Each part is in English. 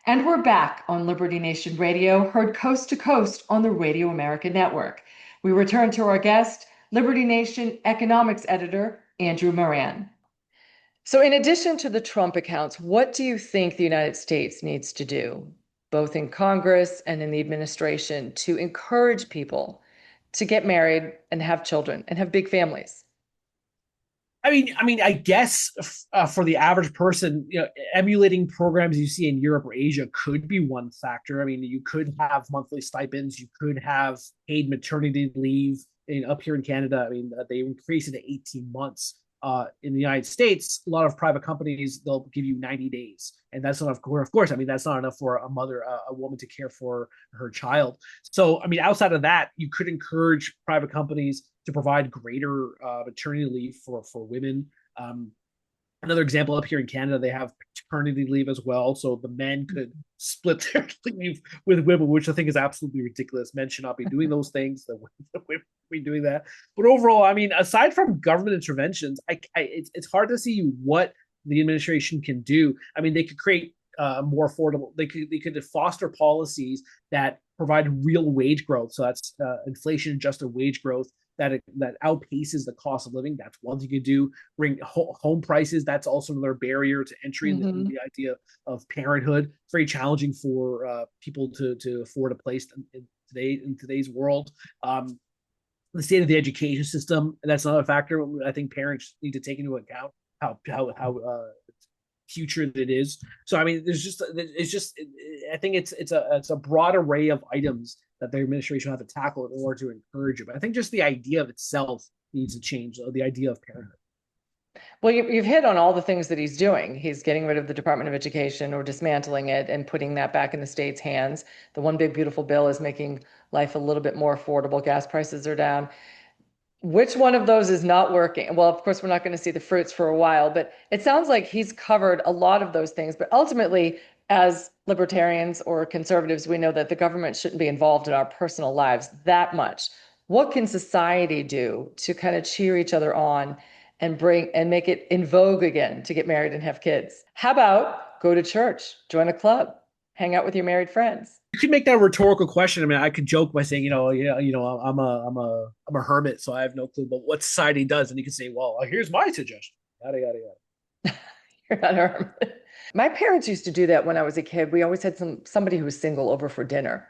And we're back on Liberty Nation Radio, heard coast to coast on the Radio America Network. We return to our guest, Liberty Nation economics editor, Andrew Moran. So, in addition to the Trump accounts, what do you think the United States needs to do, both in Congress and in the administration, to encourage people to get married and have children and have big families? I guess for the average person, emulating programs you see in Europe or Asia could be one factor. I mean, you could have monthly stipends, you could have paid maternity leave. Up here in Canada, they increase it to 18 months. In the United States, a lot of private companies they'll give you 90 days, and that's not, of course. That's not enough for a mother, a woman to care for her child. So, outside of that, you could encourage private companies to provide greater maternity leave for women. Another example, up here in Canada, they have paternity leave as well. So the men could split their leave with women, which I think is absolutely ridiculous. Men should not be doing those things. The women be doing that. But overall, aside from government interventions, it's hard to see what the administration can do. They could create more affordable. They could foster policies that provide real wage growth. So that's inflation adjusted wage growth that outpaces the cost of living. That's one thing you could do. Bring home prices. That's also another barrier to entry in the idea of parenthood. It's very challenging for people to afford a place in today's world. The state of the education system, that's another factor. I think parents need to take into account how future it is. So I think it's a broad array of items that the administration will have to tackle in order to encourage it. But I think just the idea of itself needs to change. The idea of parenthood. Well, you've hit on all the things that he's doing. He's getting rid of the Department of Education or dismantling it and putting that back in the state's hands. The one big beautiful bill is making life a little bit more affordable. Gas prices are down. Which one of those is not working? Well, of course, we're not going to see the fruits for a while, but it sounds like he's covered a lot of those things. But ultimately, as libertarians or conservatives, we know that the government shouldn't be involved in our personal lives that much. What can society do to kind of cheer each other on and bring and make it in vogue again to get married and have kids? How about go to church, join a club, hang out with your married friends? You could make that a rhetorical question. I could joke by saying, I'm a hermit, so I have no clue about what society does, and you could say, well, here's my suggestion. Yada yada yada. You're not a hermit. My parents used to do that when I was a kid. We always had somebody who was single over for dinner.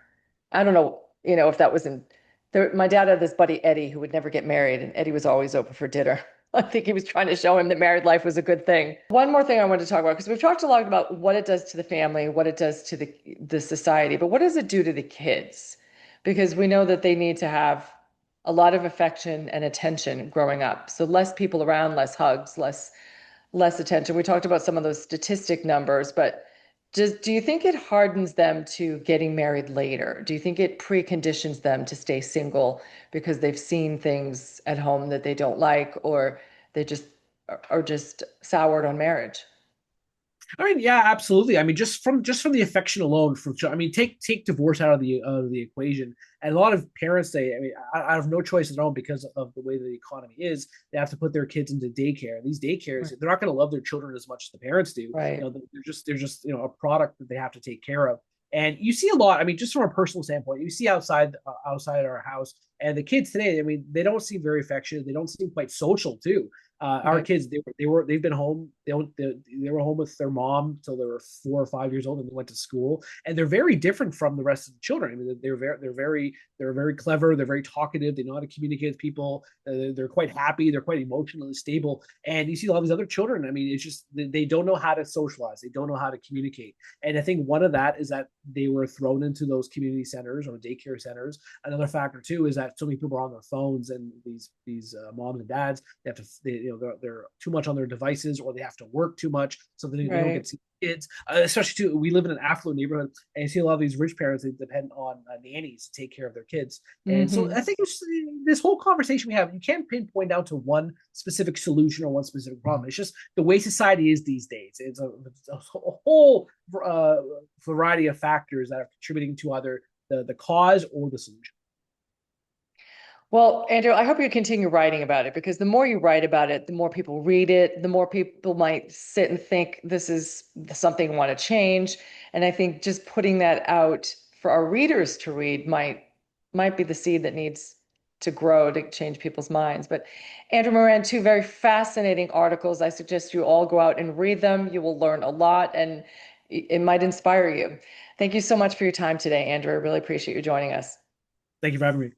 I don't know, if that was in there. My dad had this buddy Eddie who would never get married, and Eddie was always over for dinner. I think he was trying to show him that married life was a good thing. One more thing I wanted to talk about, because we've talked a lot about what it does to the family, what it does to the society, but what does it do to the kids? Because we know that they need to have a lot of affection and attention growing up. So less people around, less hugs, less attention. We talked about some of those statistic numbers, but do you think it hardens them to getting married later? Do you think it preconditions them to stay single because they've seen things at home that they don't like, or they just are just soured on marriage? Yeah, absolutely. Just from the affection alone, take divorce out of the equation. And a lot of parents say, I have no choice of their own because of the way the economy is. They have to put their kids into daycare. These daycares, Right. they're not going to love their children as much as the parents do. Right. They're just a product that they have to take care of. And you see a lot. Just from a personal standpoint, you see outside our house, and the kids today. They don't seem very affectionate. They don't seem quite social too. Our Right. kids, they've been home. They were home with their mom till they were 4 or 5 years old, and they went to school. And they're very different from the rest of the children. They're very clever. They're very talkative. They know how to communicate with people. They're quite happy. They're quite emotionally stable. And you see a lot of these other children. It's just they don't know how to socialize. They don't know how to communicate. And I think one of that is that they were thrown into those community centers or daycare centers. Another factor too is that so many people are on their phones, and these moms and dads they have to they're too much on their devices, or they have to work too much, so they don't get Right. to see kids. Especially too, we live in an affluent neighborhood, and you see a lot of these rich parents that depend on nannies to take care of their kids. And so I Hmm. think this whole conversation we have, you can't pinpoint down to one specific solution or one specific problem. It's just the way society is these days. It's a whole variety of factors that are contributing to either the cause or the solution. Well, Andrew, I hope you continue writing about it because the more you write about it, the more people read it, the more people might sit and think this is something I want to change. And I think just putting that out for our readers to read might be the seed that needs to grow to change people's minds. But Andrew Moran, two very fascinating articles. I suggest you all go out and read them. You will learn a lot and it might inspire you. Thank you so much for your time today, Andrew. I really appreciate you joining us. Thank you for having me.